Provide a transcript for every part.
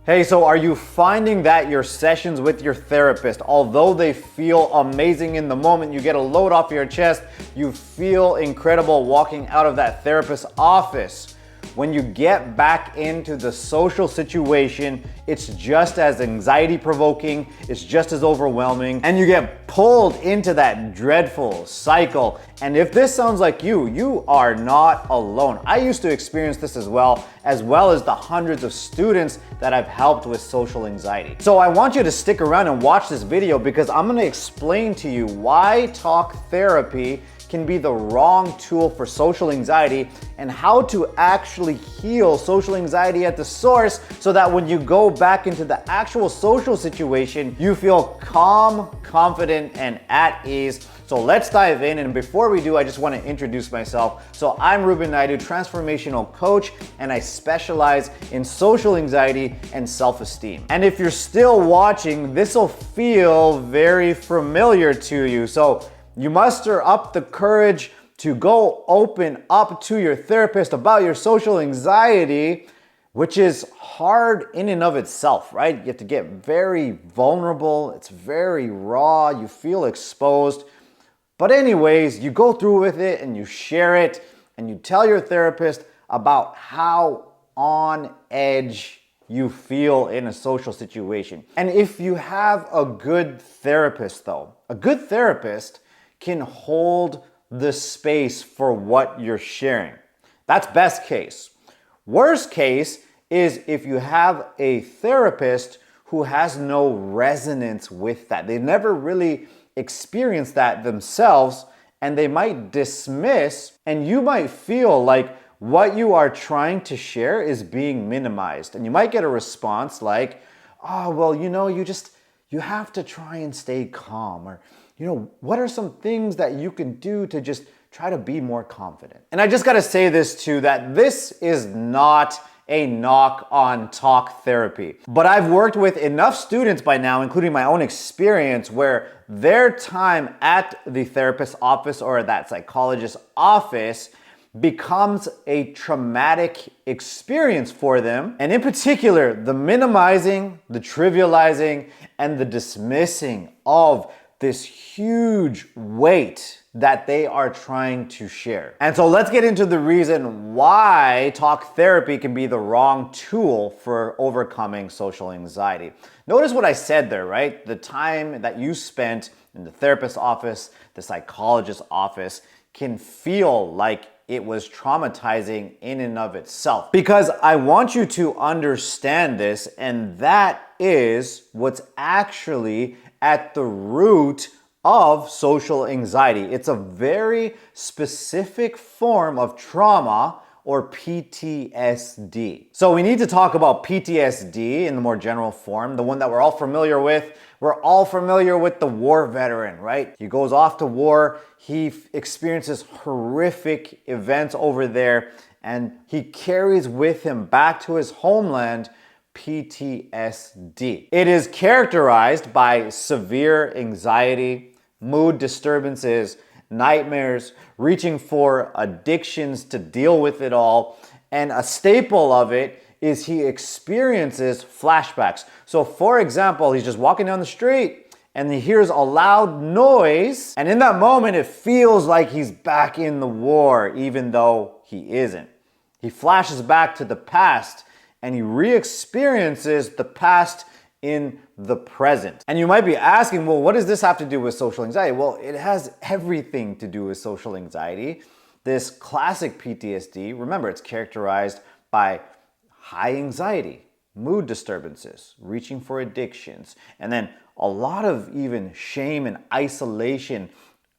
Hey, so are you finding that your sessions with your therapist, although they feel amazing in the moment, you get a load off your chest, you feel incredible walking out of that therapist's office, when you get back into the social situation, it's just as anxiety provoking, it's just as overwhelming, and you get pulled into that dreadful cycle. And if this sounds like you are not alone. I used to experience this as well as the hundreds of students that I've helped with social anxiety. So I want you to stick around and watch this video because I'm gonna explain to you why talk therapy can be the wrong tool for social anxiety and how to actually heal social anxiety at the source so that when you go back into the actual social situation, you feel calm, confident, and at ease. So let's dive in, and before we do, I just want to introduce myself. So I'm Rubin, Naidu, transformational coach, and I specialize in social anxiety and self-esteem. And if you're still watching, this will feel very familiar to you. So you muster up the courage to go open up to your therapist about your social anxiety, which is hard in and of itself, right? You have to get very vulnerable. It's very raw. You feel exposed. But anyways, you go through with it and you share it and you tell your therapist about how on edge you feel in a social situation. And if you have a good therapist though, a good therapist can hold the space for what you're sharing. That's best case. Worst case is if you have a therapist who has no resonance with that. They've never really experienced that themselves, and they might dismiss, and you might feel like what you are trying to share is being minimized. And you might get a response like, oh, well, you have to try and stay calm, or what are some things that you can do to just try to be more confident? And I just gotta say this too, that this is not a knock on talk therapy. But I've worked with enough students by now, including my own experience, where their time at the therapist's office or that psychologist's office becomes a traumatic experience for them. And in particular, the minimizing, the trivializing, and the dismissing of this huge weight that they are trying to share. And so let's get into the reason why talk therapy can be the wrong tool for overcoming social anxiety. Notice what I said there, right? The time that you spent in the therapist's office, the psychologist's office, can feel like it was traumatizing in and of itself. Because I want you to understand this, and that is what's actually at the root of social anxiety. It's a very specific form of trauma or PTSD. So we need to talk about PTSD in the more general form, the one that we're all familiar with. We're all familiar with the war veteran, right? He goes off to war, he experiences horrific events over there, and he carries with him back to his homeland PTSD. It is characterized by severe anxiety, mood disturbances, nightmares, reaching for addictions to deal with it all, and a staple of it is he experiences flashbacks. So for example, he's just walking down the street and he hears a loud noise, and in that moment it feels like he's back in the war even though he isn't. He flashes back to the past and he re-experiences the past in the present. And you might be asking, well, what does this have to do with social anxiety? Well, it has everything to do with social anxiety. This classic PTSD, remember, it's characterized by high anxiety, mood disturbances, reaching for addictions, and then a lot of even shame and isolation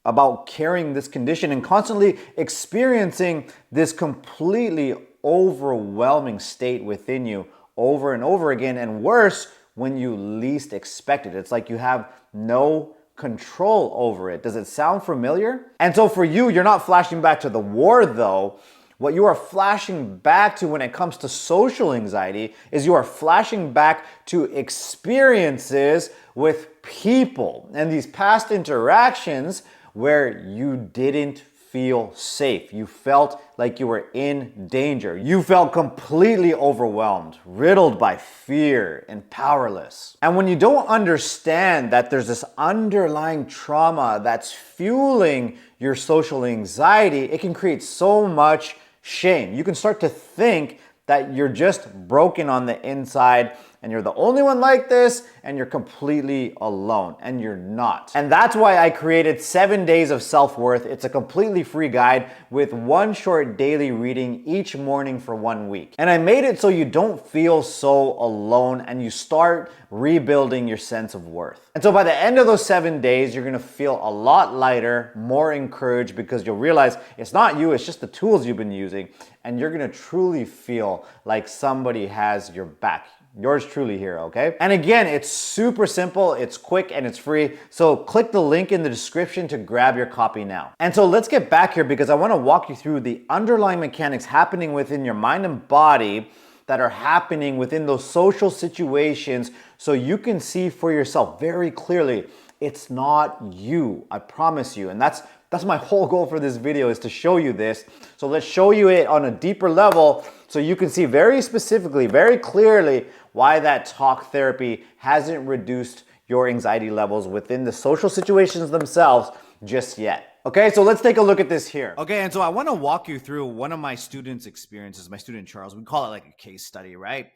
about carrying this condition and constantly experiencing this completely overwhelming state within you over and over again, and worse, when you least expect it. It's like you have no control over it. Does it sound familiar? And so for you, you're not flashing back to the war though. What you are flashing back to when it comes to social anxiety is you are flashing back to experiences with people and these past interactions where you didn't feel safe. You felt like you were in danger. You felt completely overwhelmed, riddled by fear and powerless. And when you don't understand that there's this underlying trauma that's fueling your social anxiety, it can create so much shame. You can start to think that you're just broken on the inside and you're the only one like this and you're completely alone, and you're not. And that's why I created 7 Days of Self-Worth. It's a completely free guide with one short daily reading each morning for 1 week. And I made it so you don't feel so alone and you start rebuilding your sense of worth. And so by the end of those 7 days, you're gonna feel a lot lighter, more encouraged, because you'll realize it's not you, it's just the tools you've been using, and you're gonna truly feel like somebody has your back. Yours truly here, okay? And again, it's super simple, it's quick, and it's free. So click the link in the description to grab your copy now. And so let's get back here, because I wanna walk you through the underlying mechanics happening within your mind and body that are happening within those social situations, so you can see for yourself very clearly, it's not you, I promise you. And that's my whole goal for this video, is to show you this. So let's show you it on a deeper level so you can see very specifically, very clearly, why that talk therapy hasn't reduced your anxiety levels within the social situations themselves just yet. Okay, so let's take a look at this here. Okay, and so I want to walk you through one of my students' experiences, my student Charles. We call it like a case study, right?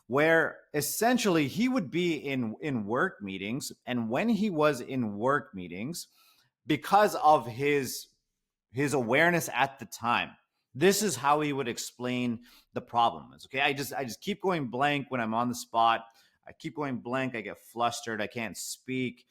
Where essentially he would be in work meetings, and when he was in work meetings, because of his awareness at the time, this is how he would explain the problem. Okay, I just keep going blank when I'm on the spot. I keep going blank. I get flustered. I can't speak,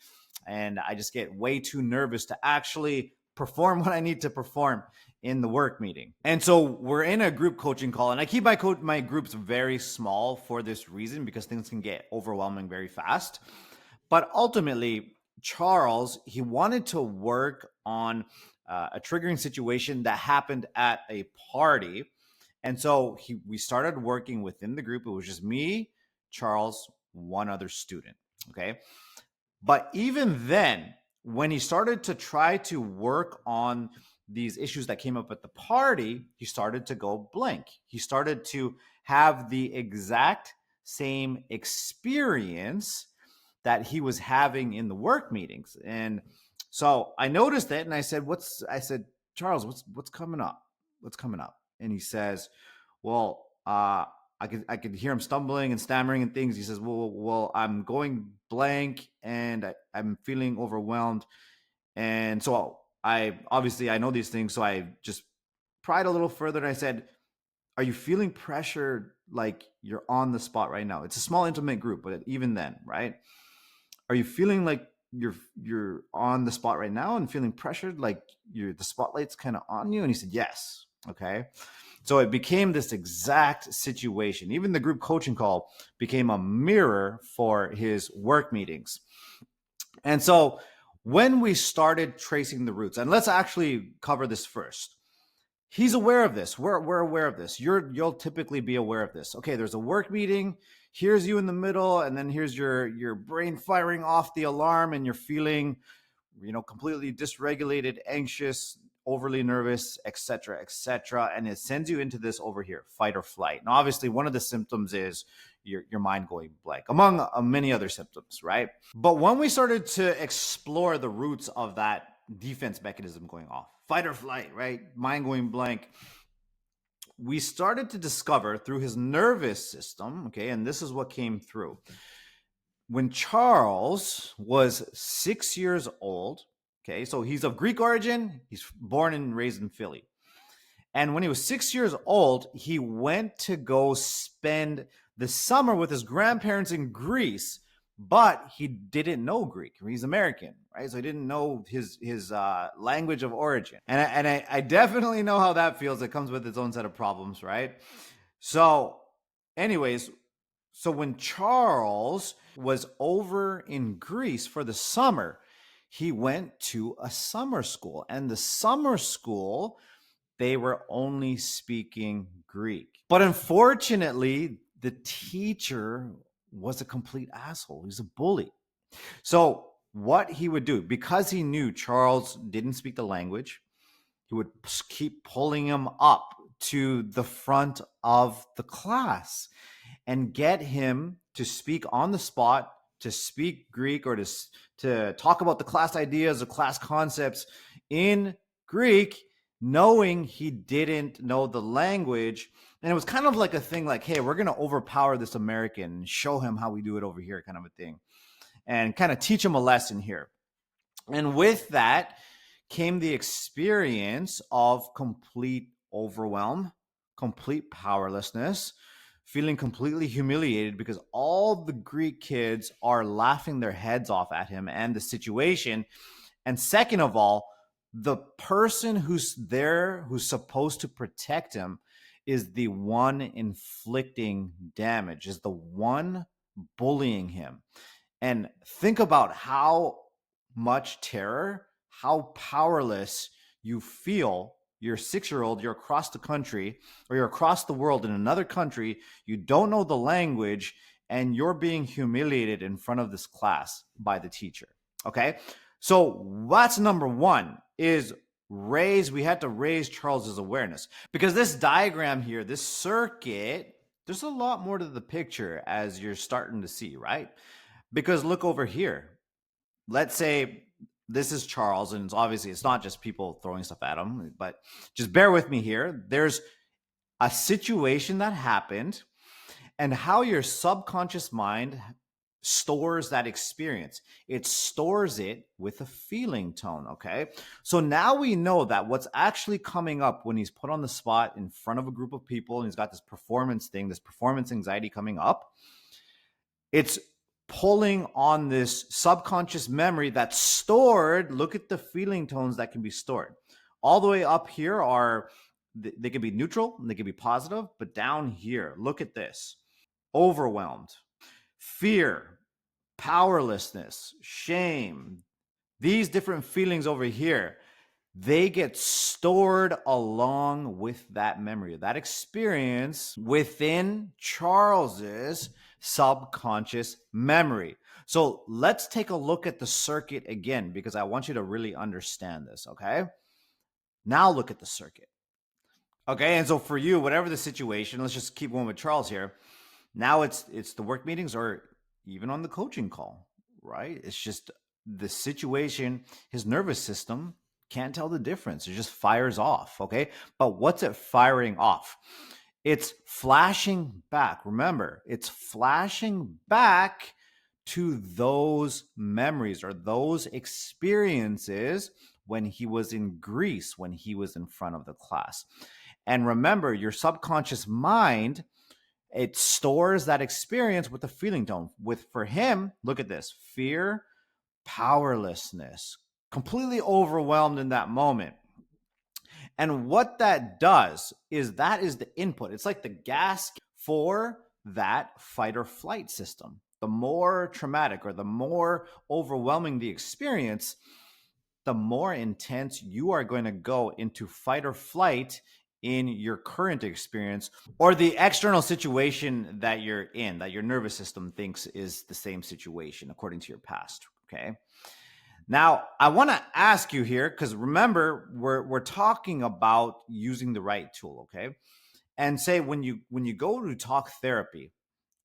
and I just get way too nervous to actually perform what I need to perform in the work meeting. And so we're in a group coaching call, and I keep my groups very small for this reason, because things can get overwhelming very fast. But ultimately, Charles, he wanted to work on a triggering situation that happened at a party. And so we started working within the group. It was just me, Charles, one other student, okay? But even then, when he started to try to work on these issues that came up at the party, he started to go blank. He started to have the exact same experience that he was having in the work meetings. And so I noticed it, and I said, Charles, what's coming up? What's coming up? And he says, well, I could hear him stumbling and stammering and things. He says, well, I'm going blank and I'm feeling overwhelmed. And so I know these things. So I just pried a little further, and I said, are you feeling pressured like you're on the spot right now? It's a small, intimate group, but even then, right? Are you feeling like you're on the spot right now and feeling pressured, like the spotlight's kind of on you? And he said, yes. Okay. So it became this exact situation. Even the group coaching call became a mirror for his work meetings. And so when we started tracing the roots, and let's actually cover this first. He's aware of this. We're aware of this. You'll typically be aware of this. Okay, there's a work meeting. Here's you in the middle, and then here's your brain firing off the alarm, and you're feeling, completely dysregulated, anxious, overly nervous, etc., etc. And it sends you into this over here, fight or flight. Now, obviously, one of the symptoms is your mind going blank, among many other symptoms, right? But when we started to explore the roots of that defense mechanism going off, fight or flight, right? Mind going blank, we started to discover through his nervous system, okay, and this is what came through. When Charles was 6 years old, okay, so he's of Greek origin, he's born and raised in Philly. And when he was 6 years old, he went to go spend the summer with his grandparents in Greece, but he didn't know Greek. He's American, right? So he didn't know his language of origin. And I definitely know how that feels. It comes with its own set of problems, right? So anyways, so when Charles was over in Greece for the summer, he went to a summer school. And the summer school, they were only speaking Greek. But unfortunately, the teacher was a complete asshole. He's a bully. So what he would do, because he knew Charles didn't speak the language, He would keep pulling him up to the front of the class and get him to speak on the spot, to speak Greek, or to talk about the class ideas or class concepts in Greek, knowing he didn't know the language. And it was kind of like a thing like, hey, we're going to overpower this American and show him how we do it over here, kind of a thing, and kind of teach him a lesson here. And with that came the experience of complete overwhelm, complete powerlessness, feeling completely humiliated because all the Greek kids are laughing their heads off at him and the situation. And second of all, the person who's there, who's supposed to protect him, is the one inflicting damage, is the one bullying him. And think about how much terror, how powerless you feel. You're a 6-year-old, you're across the country, or you're across the world in another country, you don't know the language, and you're being humiliated in front of this class by the teacher. Okay? So that's number one, is we had to raise Charles's awareness. Because this diagram here, this circuit, there's a lot more to the picture as you're starting to see, right? Because look over here. Let's say this is Charles, and it's not just people throwing stuff at him, but just bear with me here. There's a situation that happened and how your subconscious mind stores that experience. It stores it with a feeling tone, okay? So now we know that what's actually coming up when he's put on the spot in front of a group of people and he's got this performance thing, this performance anxiety coming up, it's pulling on this subconscious memory that's stored. Look at the feeling tones that can be stored. All the way up here are, they can be neutral and they can be positive, but down here, look at this. Overwhelmed, fear, powerlessness, shame, these different feelings over here, they get stored along with that memory, that experience within Charles's subconscious memory. So let's take a look at the circuit again, because I want you to really understand this, okay? Now look at the circuit. Okay, and so for you, whatever the situation, let's just keep going with Charles here. Now it's the work meetings or even on the coaching call, right? It's just the situation, his nervous system can't tell the difference. It just fires off, okay? But what's it firing off? It's flashing back. Remember, it's flashing back to those memories or those experiences when he was in Greece, when he was in front of the class. And remember, your subconscious mind, it stores that experience with the feeling tone. For him, look at this: fear, powerlessness, completely overwhelmed in that moment. And what that does is that is the input. It's like the gas for that fight or flight system. The more traumatic or the more overwhelming the experience, the more intense you are going to go into fight or flight in your current experience or the external situation that you're in, that your nervous system thinks is the same situation according to your past, okay? Now, I want to ask you here, because remember, we're talking about using the right tool, okay? And say when you go to talk therapy,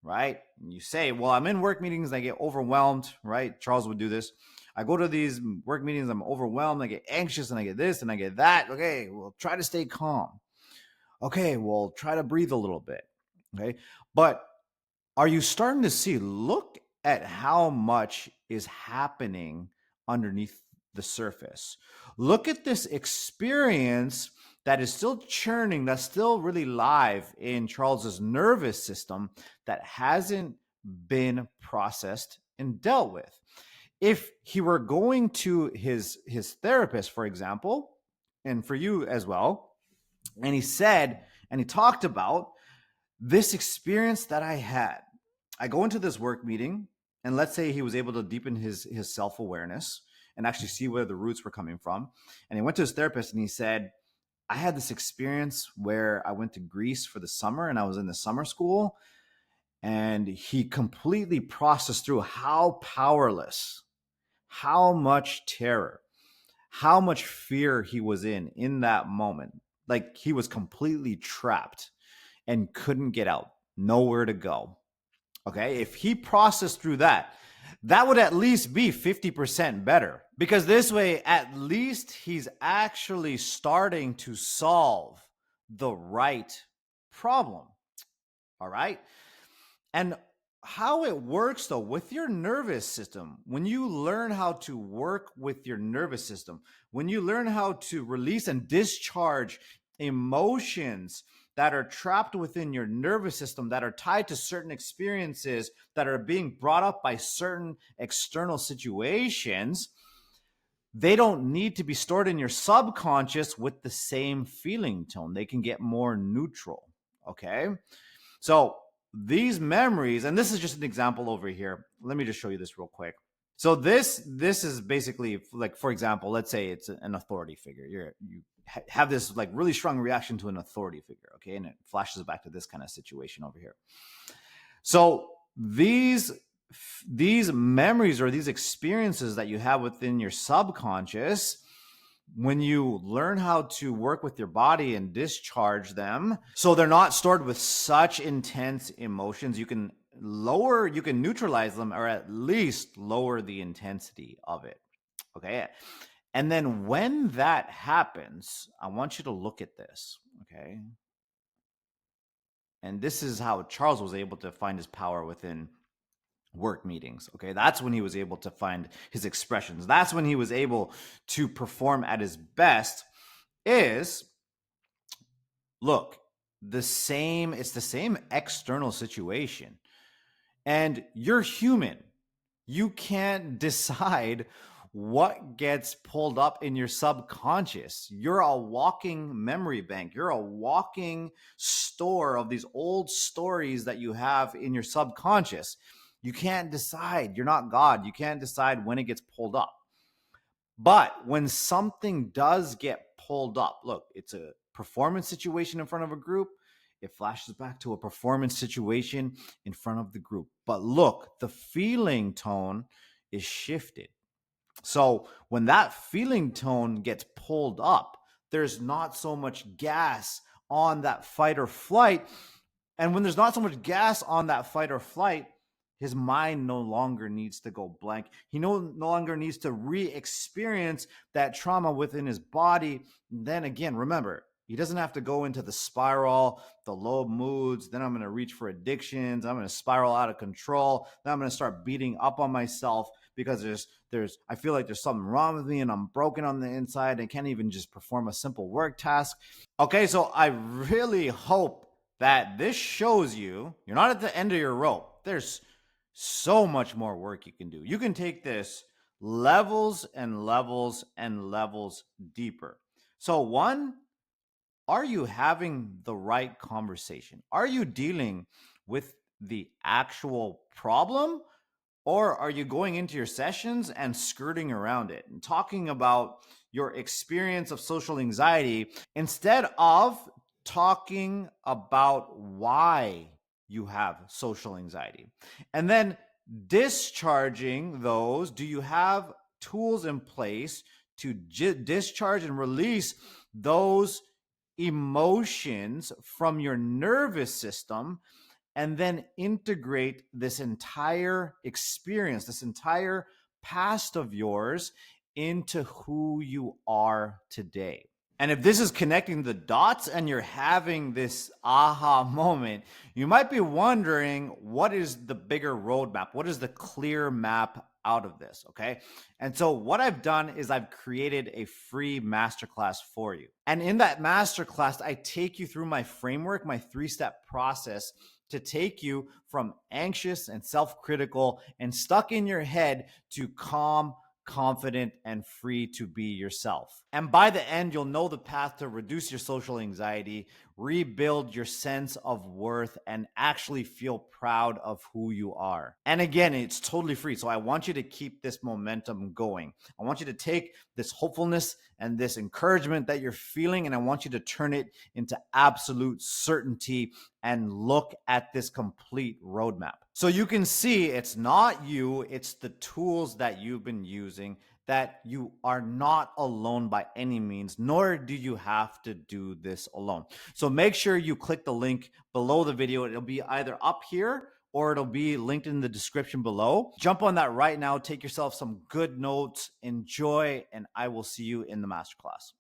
right? And you say, well, I'm in work meetings and I get overwhelmed, right? Charles would do this. I go to these work meetings, I'm overwhelmed, I get anxious, and I get this and I get that. Okay, well, try to stay calm. Okay, well, try to breathe a little bit. Okay, but are you starting to see, look at how much is happening underneath the surface. Look at this experience that is still churning, that's still really live in Charles's nervous system that hasn't been processed and dealt with. If he were going to his therapist, for example, and for you as well, and he talked about this experience that I had. I go into this work meeting, and let's say he was able to deepen his self-awareness and actually see where the roots were coming from. And he went to his therapist and he said, I had this experience where I went to Greece for the summer and I was in the summer school. And he completely processed through how powerless, how much terror, how much fear he was in that moment. Like he was completely trapped and couldn't get out, nowhere to go. Okay, if he processed through that, that would at least be 50% better, because this way, at least he's actually starting to solve the right problem. All right. And how it works though with your nervous system, when you learn how to work with your nervous system, when you learn how to release and discharge emotions that are trapped within your nervous system, that are tied to certain experiences that are being brought up by certain external situations, they don't need to be stored in your subconscious with the same feeling tone. They can get more neutral. Okay. So these memories, and this is just an example over here. Let me just show you this real quick. So this is basically like, for example, let's say it's an authority figure. You have this like really strong reaction to an authority figure, okay? And it flashes back to this kind of situation over here. So these memories or these experiences that you have within your subconscious, when you learn how to work with your body and discharge them, so they're not stored with such intense emotions, you can neutralize them, or at least lower the intensity of it. Okay. And then when that happens, I want you to look at this. Okay. And this is how Charles was able to find his power within work meetings. Okay. That's when he was able to find his expressions. That's when he was able to perform at his best. Is, look, it's the same external situation. And you're human. You can't decide what gets pulled up in your subconscious. You're a walking memory bank. You're a walking store of these old stories that you have in your subconscious. You can't decide. You're not God. You can't decide when it gets pulled up. But when something does get pulled up, look, it's a performance situation in front of a group. It flashes back to a performance situation in front of the group. But look, the feeling tone is shifted. So when that feeling tone gets pulled up, there's not so much gas on that fight or flight. And when there's not so much gas on that fight or flight, his mind no longer needs to go blank. He no longer needs to re-experience that trauma within his body. Then again, remember, he doesn't have to go into the spiral, the low moods. Then I'm going to reach for addictions. I'm going to spiral out of control. Then I'm going to start beating up on myself because I feel like there's something wrong with me and I'm broken on the inside and can't even just perform a simple work task. Okay, so I really hope that this shows you're not at the end of your rope. There's so much more work you can do. You can take this levels and levels and levels deeper. So one, are you having the right conversation? Are you dealing with the actual problem? Or are you going into your sessions and skirting around it and talking about your experience of social anxiety instead of talking about why you have social anxiety? And then discharging those, do you have tools in place to discharge and release those emotions from your nervous system, and then integrate this entire experience, this entire past of yours into who you are today? And if this is connecting the dots and you're having this aha moment, you might be wondering, what is the bigger roadmap? What is the clear map out of this? Okay. And so what I've done is I've created a free masterclass for you. And in that masterclass, I take you through my framework, my 3-step process to take you from anxious and self-critical and stuck in your head to calm, confident, and free to be yourself. And by the end, you'll know the path to reduce your social anxiety, rebuild your sense of worth, and actually feel proud of who you are. And again, it's totally free. So I want you to keep this momentum going. I want you to take this hopefulness and this encouragement that you're feeling, and I want you to turn it into absolute certainty and look at this complete roadmap. So you can see it's not you, it's the tools that you've been using that you are not alone by any means, nor do you have to do this alone. So make sure you click the link below the video. It'll be either up here or it'll be linked in the description below. Jump on that right now, take yourself some good notes, enjoy, and I will see you in the masterclass.